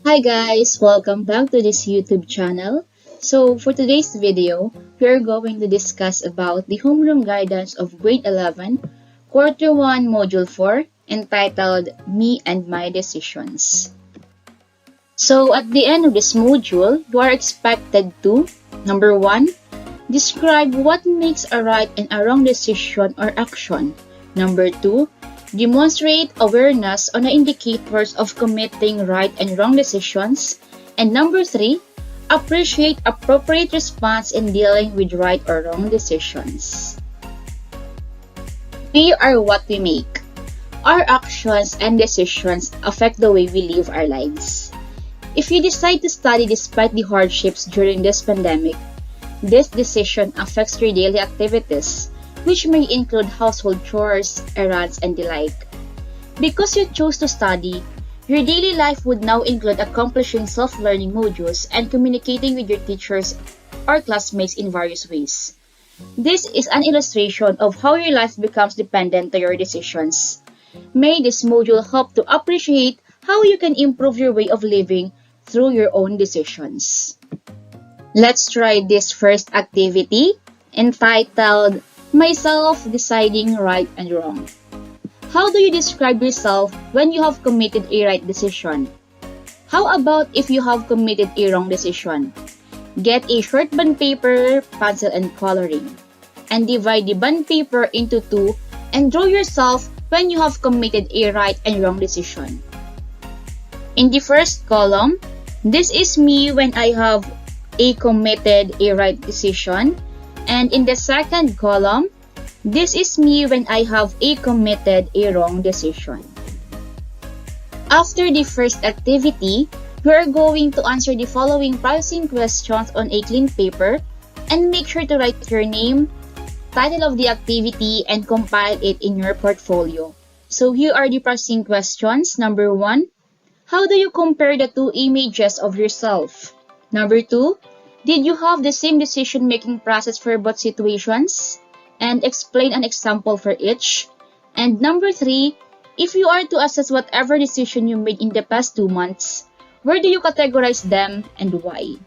Hi guys, welcome back to this YouTube channel. So for today's video, we are going to discuss about the homeroom guidance of grade 11, quarter 1, module 4, entitled Me and My Decisions. So at the end of this module, you are expected to, number 1, describe what makes a right and a wrong decision or action. Number 2, demonstrate awareness on the indicators of committing right and wrong decisions. And number 3, appreciate appropriate response in dealing with right or wrong decisions. We are what we make. Our actions and decisions affect the way we live our lives. If you decide to study despite the hardships during this pandemic, this decision affects your daily activities, which may include household chores, errands, and the like. Because you chose to study, your daily life would now include accomplishing self-learning modules and communicating with your teachers or classmates in various ways. This is an illustration of how your life becomes dependent to your decisions. May this module help to appreciate how you can improve your way of living through your own decisions. Let's try this first activity entitled Myself Deciding Right and Wrong. How do you describe yourself when you have committed a right decision? How about if you have committed a wrong decision? Get a short bond paper, pencil, and coloring, and divide the bond paper into two and draw yourself when you have committed a right and wrong decision. In the first column, this is me when I have committed a right decision, and in the second column, this is me when I have committed a wrong decision. After the first activity, you are going to answer the following processing questions on a clean paper and make sure to write your name, title of the activity, and compile it in your portfolio. So here are the processing questions. Number 1, how do you compare the two images of yourself? Number 2, did you have the same decision-making process for both situations? And explain an example for each. And number 3, if you are to assess whatever decision you made in the past 2 months, where do you categorize them and why?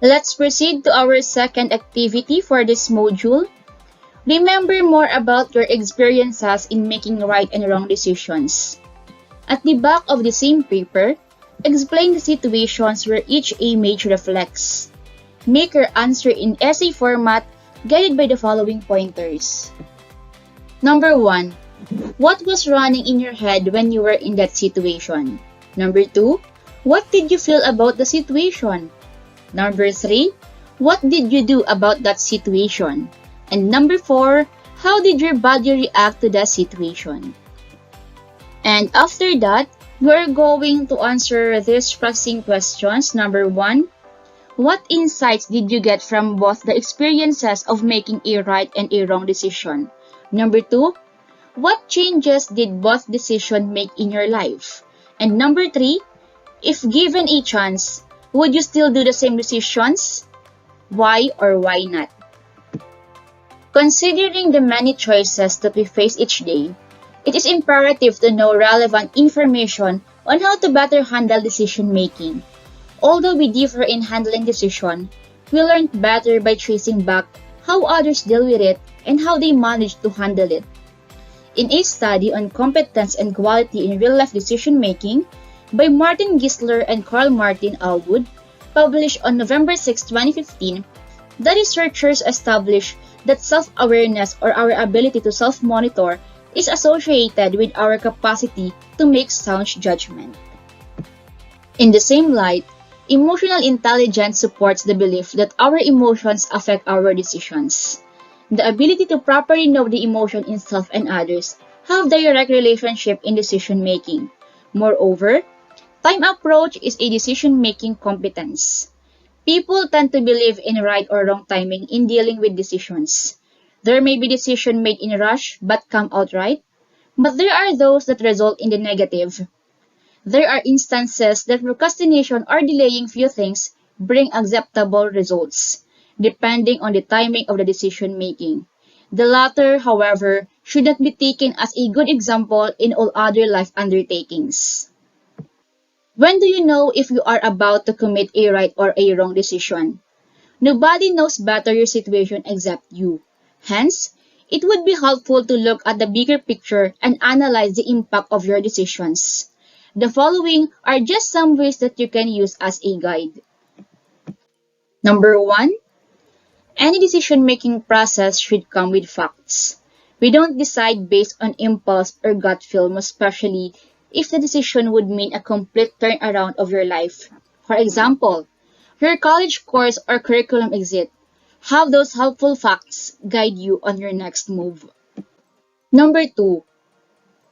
Let's proceed to our second activity for this module. Remember more about your experiences in making right and wrong decisions. At the back of the same paper, explain the situations where each image reflects. Make your answer in essay format guided by the following pointers. Number 1, what was running in your head when you were in that situation? Number 2, what did you feel about the situation? Number 3, what did you do about that situation? And number 4, how did your body react to that situation? And after that, we are going to answer these processing questions. Number 1, what insights did you get from both the experiences of making a right and a wrong decision? Number 2, what changes did both decisions make in your life? And number 3, if given a chance, would you still do the same decisions? Why or why not? Considering the many choices that we face each day, it is imperative to know relevant information on how to better handle decision making. Although we differ in handling decision, we learn better by tracing back how others deal with it and how they manage to handle it. In a study on competence and quality in real-life decision making by Martin Gisler and Carl Martin Alwood, published on November 6, 2015, the researchers established that self-awareness or our ability to self-monitor is associated with our capacity to make sound judgment. In the same light, emotional intelligence supports the belief that our emotions affect our decisions. The ability to properly know the emotion in self and others have direct relationship in decision making. Moreover, time approach is a decision-making competence. People tend to believe in right or wrong timing in dealing with decisions. There may be decisions made in a rush but come out right, but there are those that result in the negative. There are instances that procrastination or delaying few things bring acceptable results, depending on the timing of the decision making. The latter, however, should not be taken as a good example in all other life undertakings. When do you know if you are about to commit a right or a wrong decision? Nobody knows better your situation except you. Hence, it would be helpful to look at the bigger picture and analyze the impact of your decisions. The following are just some ways that you can use as a guide. Number 1, any decision-making process should come with facts. We don't decide based on impulse or gut feel, especially if the decision would mean a complete turnaround of your life. For example, your college course or curriculum exit. Have those helpful facts guide you on your next move. Number 2,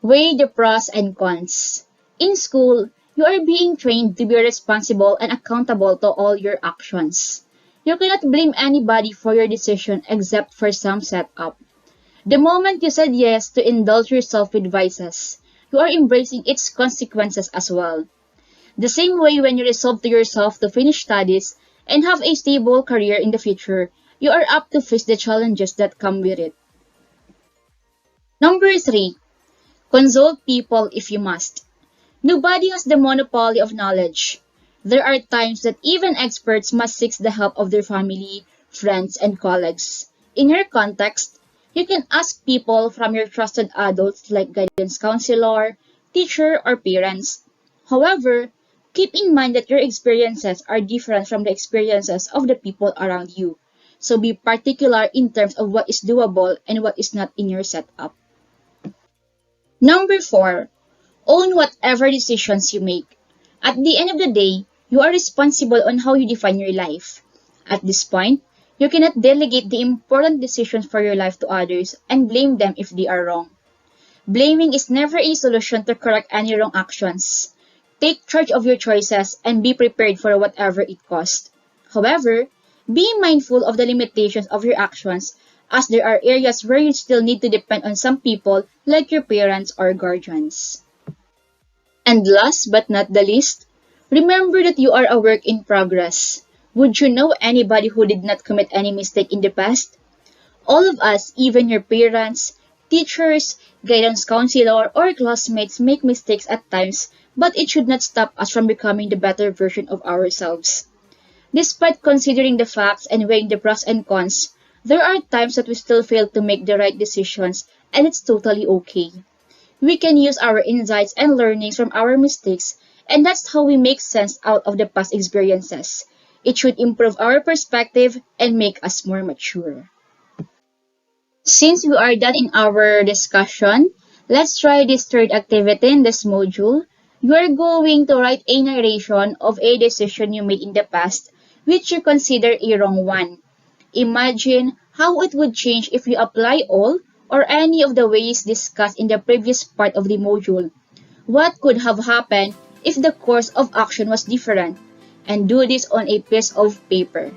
weigh the pros and cons. In school, you are being trained to be responsible and accountable to all your actions. You cannot blame anybody for your decision except for some setup. The moment you said yes to indulge yourself with vices, you are embracing its consequences as well. The same way when you resolve to yourself to finish studies and have a stable career in the future, you are up to face the challenges that come with it. Number 3, consult people if you must. Nobody has the monopoly of knowledge. There are times that even experts must seek the help of their family, friends, and colleagues. In your context, you can ask people from your trusted adults like guidance counselor, teacher, or parents. However, keep in mind that your experiences are different from the experiences of the people around you. So be particular in terms of what is doable and what is not in your setup. Number 4, own whatever decisions you make. At the end of the day, you are responsible on how you define your life. At this point, you cannot delegate the important decisions for your life to others and blame them if they are wrong. Blaming is never a solution to correct any wrong actions. Take charge of your choices and be prepared for whatever it costs. However, be mindful of the limitations of your actions as there are areas where you still need to depend on some people like your parents or guardians. And last but not the least, remember that you are a work in progress. Would you know anybody who did not commit any mistake in the past? All of us, even your parents, teachers, guidance counselor, or classmates make mistakes at times, but it should not stop us from becoming the better version of ourselves. Despite considering the facts and weighing the pros and cons, there are times that we still fail to make the right decisions, and it's totally okay. We can use our insights and learnings from our mistakes, and that's how we make sense out of the past experiences. It should improve our perspective and make us more mature. Since we are done in our discussion, let's try this third activity in this module. You are going to write a narration of a decision you made in the past, which you consider a wrong one. Imagine how it would change if you apply all or any of the ways discussed in the previous part of the module. What could have happened if the course of action was different? And do this on a piece of paper.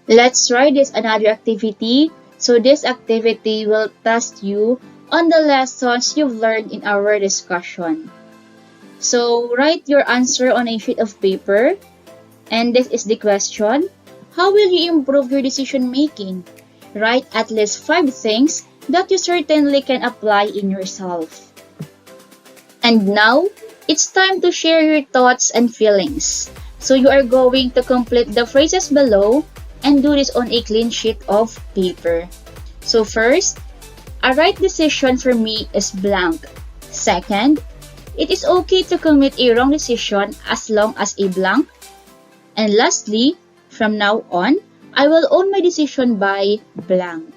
Let's try this another activity. So this activity will test you on the lessons you've learned in our discussion. So write your answer on a sheet of paper. And this is the question. How will you improve your decision making? Write at least 5 things that you certainly can apply in yourself. And now, it's time to share your thoughts and feelings. So you are going to complete the phrases below and do this on a clean sheet of paper. So first, a right decision for me is blank. Second, it is okay to commit a wrong decision as long as a blank. And lastly, from now on, I will own my decision by blank.